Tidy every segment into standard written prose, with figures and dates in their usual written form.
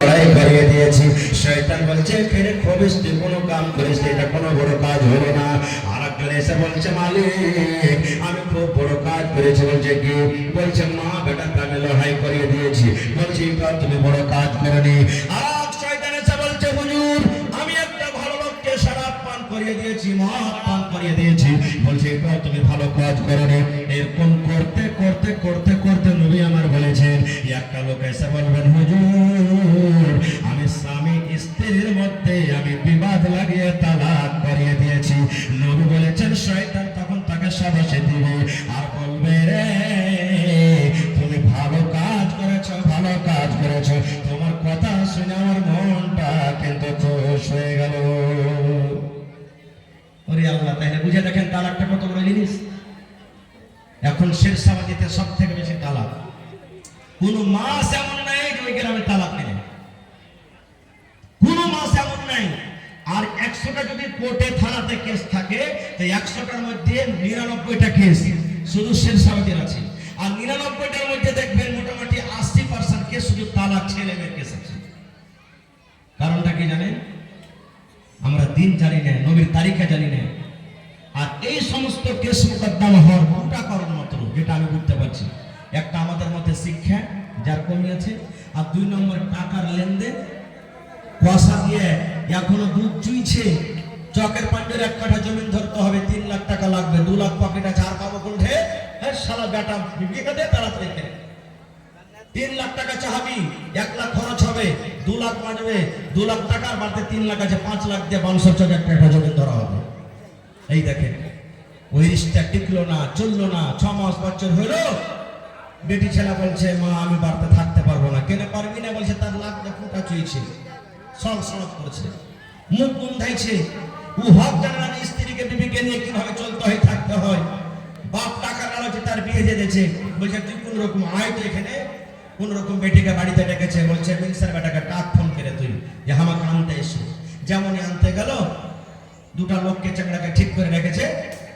করিয়ে দিয়েছি। শয়তান বলছে ফেরে খবিস তুই কোনো কাম করিস, এটা কোনো বড় কাজ হলো না। আর একজন এসে বলছে মালিক আমি খুব বড় কাজ করেছি। বলছে কি? বলছে মা বেটা কানে লড়াই করিয়ে দিয়েছি। বলছি তুমি বড় কাজ করনি। আর শয়তান এসে বলছে হুজুর আমি একটা ভালো লোককে শরাব পান করিয়ে দিয়েছি, মদ পান করিয়ে দিয়েছি। বলছে তুমি ভালো কাজ করনি। এরকম করতে করতে করতে করতে নবী আমার বলেছেন একটা লোক এসে বলবেন হুজুর আমি স্বামী স্ত্রীর মধ্যে আমি বিবাদ লাগিয়ে তালাক করিয়ে দিয়েছি। নবী বলেছেন শয়তান তখন তাকে শাবাশি দিবে আর বলবে রে তুমি ভালো কাজ করেছো, ভালো কাজ করেছো। তোমার কথা শুনে আমার মনটা কিন্তু খুশ হয়ে গেল। ওরে আল্লাহ, তাহলে বুঝে দেখেন তালাকটা কত বড় জিনিস। এখন শেরশাবাদীতে সব থেকে বেশি তালাক। কোন মাস এমন নাই যে ওই গ্রামে তালাক নেই, কোন মাস এমন নাই। আর 100টা যদি কোর্টে থানাতে কেস থাকে তো 100টার মধ্যে 99টা কেস শুধু শেরশাবাদীর আছে। আর 99টার মধ্যে দেখবেন মোটামুটি 80% কেস শুধু তালাক ছেলে মেয়ের কেস আছে। কারণটা কি জানেন? আমরা দিন জানি না, নবীর তারিখে জানি না। আর এই সমস্ত কেস মোকদ্দমা হওয়ার দুটা কারণ মাত্র, যেটা আমি বুঝতে পারছি। একটা আমাদের মধ্যে শিক্ষা যার কমি আছে, আর 2 নম্বর টাকার লেনদেন। পয়সা দিয়ে এখনো দুধ চুইছে। চকের পান্ডের 1 কাঠা জমি ধরতে হবে, 3 লাখ টাকা লাগবে, 2 লাখ পকেট আছে, আর পাবো কোনঠে? শালা বেটা বিক্রি করে তাড়াতাড়ি করে 3 লাখ টাকা চাহাবি, 1 লাখ খরচ হবে, 2 লাখ বাঁচবে, 2 লাখ টাকার বাড়তে 3 লাখ আছে, 5 লাখ দিয়ে 52 টাকা জমি ধরা হবে। এই দেখেন ওই রিস্কটা টিকলো না, চললো না। 6 মাস বছর হলো, বেটি ছেলে বলছে মা আমি বাড়িতে থাকতে পারবো না। কেন পারবি না? বলছে তার লাখ ফুটা চুইছে, সব সড়ক করছে, মুখ বন্ধাইছে। ও হক জানে না স্ত্রীকে বিবিকে নিয়ে কিভাবে চলতে হয়, থাকতে হয়। বাপ টাকা লালচে তার বিয়ে দিয়ে দিয়েছে। বলছে তুই কোন রকম আয় তো এখানে। কোন রকম বেটিকে বাড়িতে ডেকেছে। বলছে মিনসার বেটাকে ডাক ফোন করে তুই যে আমাকে আনতে এসো। যেমনই আনতে গেল, 2টা লোককে চাকরাকে ঠিক করে রেখেছে।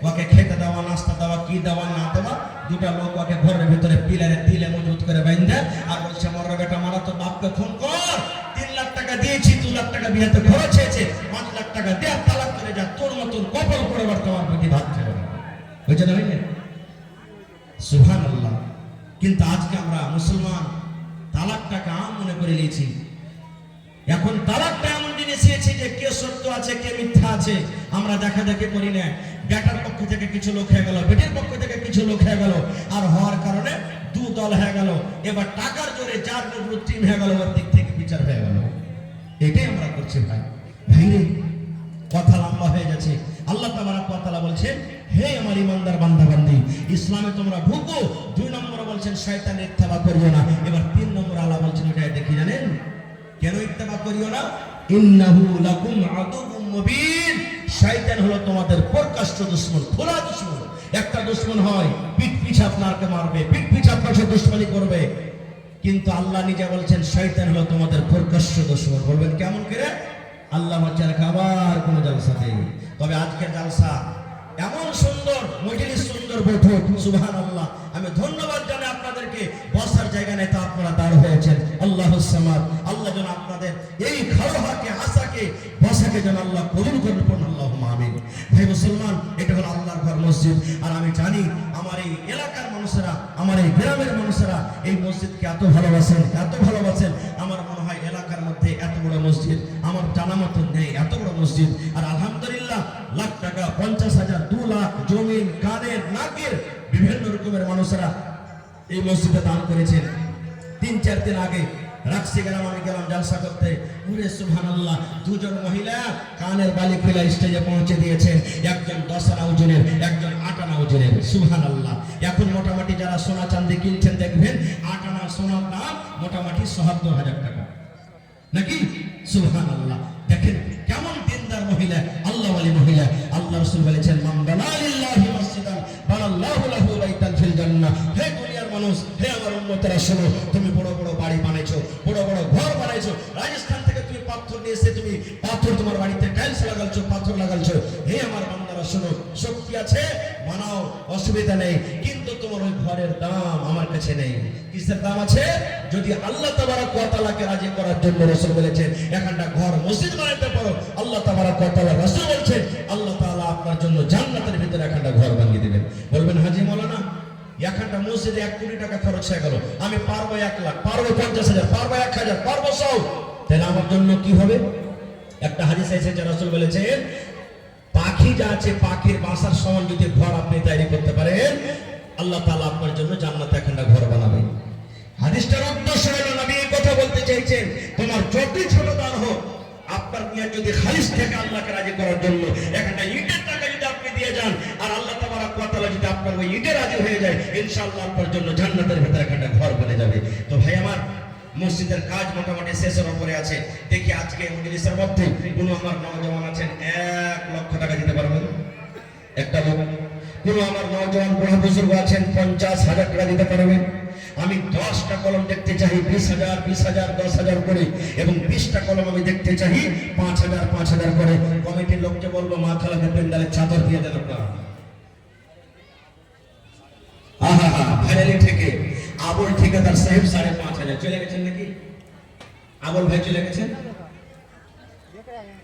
ওকে খেতে দেওয়া, নাস্তা দেওয়া, কি দেওয়া না দেওয়া। 2টা লোক ওকে ঘরের ভিতরে পিলারে তিলে মজুত করে বাইন্ধে আর বলছে মর বেটা মারা তো বাপকে ফোন কর, 3 লাখ টাকা দিয়েছি, 2 লাখ টাকা বিয়েতে খরচ হয়েছে, 5 লাখ টাকা দে, তালাক করে যা। তোর মতন কপাল করে বার তোমার প্রতি ভাত খাবে না। বুঝছে না? হইলে সুবহানাল্লাহ। কিন্তু আজকে আমরা মুসলমান তালাকটাকে আম মনে করে নিয়েছি। এখন তালাকটা এমন জিনিস এসেছে যে কে সত্য আছে কে মিথ্যা আছে আমরা দেখা দেখি করি না। বেটার পক্ষ থেকে কিছু লোক হয়ে গেল, বেটির পক্ষ থেকে কিছু লোক হয়ে গেল, আর হওয়ার কারণে 2 দল হয়ে গেল। এবার টাকার জোরে 4 নম্বর টিম হয়ে গেল, ওর দিক থেকে বিচার হয়ে গেল। এটাই আমরা করছি ভাই। ভাইরে কথা লম্বা হয়ে যাচ্ছে। আল্লাহ তাবারক ওয়া তাআলা বলছেন হে আমার ইমানদার বান্দা বান্দি, ইসলামে তোমরা ঢুকো। 2 নম্বরে বলছেন শয়তানের ইত্তেবা করিও না। এবার 3 নম্বরে আল্লাহ বলছেন এটা দেখি জানেন কেন ইত্তেবা করিও না? ইন্নাহু লাকুম আদুউম মুবিন। শয়তান হলো তোমাদের প্রকাশ্য দুশমন, খোলা দুশমন। একটা দুশমন হয় পিঠ পিছে আপনাকে মারবে, পিঠ পিছে আপনার সাথে দুশমনি করবে। কিন্তু আল্লাহ নিজে বলছেন শয়তান হলো তোমাদের প্রকাশ্য দুশমন। বলবেন কেমন করে? আল্লাহ বলছেন আবার কোন জালসাতে। তবে আজকের জালসা এমন সুন্দর মজলিস, সুন্দর বৈঠক, সুবহানাল্লাহ। আমি ধন্যবাদ জানাই আপনাদেরকে। বসার জায়গা নেই তো আপনারা দাঁড় হয়েছেন। আল্লাহুস সামাদ। আল্লাহ যেন আপনাদের এই খাওয়াকে, আশাকে, বসাকে যেন আল্লাহ কবুল করুন। আল্লাহুম্মা আমিন। ভাই মুসলমান, এটা হলো আল্লাহর ঘর মসজিদ। আর আমি জানি আমার এই এলাকার মানুষেরা, আমার এই গ্রামের মানুষেরা এই মসজিদকে এত ভালোবাসেন, এত ভালোবাসেন। আমার মনে হয় এলাকার মধ্যে এত বড় মসজিদ আমার জানা মতো নেই, এত বড় মসজিদ। আর আলহামদুলিল্লাহ লাখ টাকা, 50,000, 2 লাখ জমিন, কানের, নাকের বিভিন্ন রকমের মানুষেরা এই মসজিদে দান করেছেন। 3-4 দিন আগে রাখছি গ্রাম আমি গেলাম জালসা করতে। পুরে সুবহানাল্লাহ 2 জন মহিলা কানের বালি ফেলা স্টেজে পৌঁছে দিয়েছেন। একজন 10 আনা ওজনের, একজন 8 আনা ওজনের। সুবহানাল্লাহ। এখন মোটামুটি যারা সোনা চাঁদি কিনছেন দেখবেন 8 আনা সোনার দাম মোটামুটি ৭০,০০০ টাকা নাকি? সুবহানাল্লাহ। দেখেন কেমন দিনদার মহিলা, আল্লাহওয়ালি মহিলা। আল্লাহ রাসূল বলেছেন মান বানা লিল্লাহি মসজিদান বানাল্লাহু লাহু বাইতান ফিল জান্নাহ। হে দুনিয়ার মানুষ, হে আমার উম্মতেরা শোনো, তুমি বড় বড় বাড়ি বানাইছো, বড় বড় ঘর বানাইছো, রাজস্থান থেকে তুমি পাথর নিয়ে এসে তুমি পাথর তোমার বাড়িতে টাইলস লাগালছো, পাথর লাগালছো। হে আমার বান্দারা শোনো, শক্তি আছে বানাও, অসুবিধা নেই, কিন্তু তোমার ওই ঘরের দাম আমার কাছে নেই। কিসের দাম আছে? যদি আল্লাহ তাবারক ওয়া তাআলাকে রাজি করার জন্য রাসূল বলেছেন এখানটা ঘর মসজিদ বানাতে পারো, আল্লাহ তাবারক ওয়া তাআলা রাসূল বলছেন আল্লাহ তাআলা আপনার জন্য জান্নাতের ভিতরে এখানটা ঘর বানিয়ে দিবেন। বলবেন হাজী মাওলানা এখানটা মসজিদে 1 কোটি টাকা খরচ হয়ে গেল, আমি পারবো 1 লাখ, পারবো 50,000, পারবো 1000, পারবো 100, তাহলে আমার জন্য কি হবে? একটা হাদিস এসেছে রাসূল বলেছেন পাখি যা আছে পাখির বাসার সমান যদি ঘর আপনি তৈরি করতে পারেন আল্লাহ তাআলা আপনার জন্য জান্নাতে এখানটা ঘর বানাবেন। হাদিসটার উদ্দেশ্য হলো নবী এই কথা বলতে চাইছেন তোমার যতই ছোট দান হোক আপনার নিয়ত যদি খালিস থেকে আল্লাহকে রাজি করার জন্য এখানটা ইটের টাকা যদি আপনি দিয়ে যান আর আল্লাহ তাবারক ওয়া তাআলা যদি আপনার ওই ইটে রাজি হয়ে যায় ইনশাআল্লাহ আপনার জন্য জান্নাতের ভিতরে এখানটা ঘর বনে যাবে। তো ভাই আমার মসজিদের কাজ মোটামুটি শেষের উপরে আছে। দেখি আজকে মজলিসের মধ্যে কোন আমার নওজওয়ান আছেন 1 লক্ষ টাকা দিতে পারবেন? একটা লোক। কোন আমার নওজওয়ান বুড়া বুজুর্গ আছেন 50,000 টাকা দিতে পারবেন? আমি 10টা কলম দেখতে চাই 20,000 20,000 10,000 করে, এবং 20টা কলম আমি দেখতে চাই 5,000 5,000 করে। কমিটির লোককে বলবো মাথালাকে পেন্ডালের চাদর দিয়ে দেন আপনারা। আহা ভাইরালি থেকে আবুল ঠিকাদার সাহেব 5,500 চলে গেছেন নাকি? আবুল ভাই চলে গেছেন?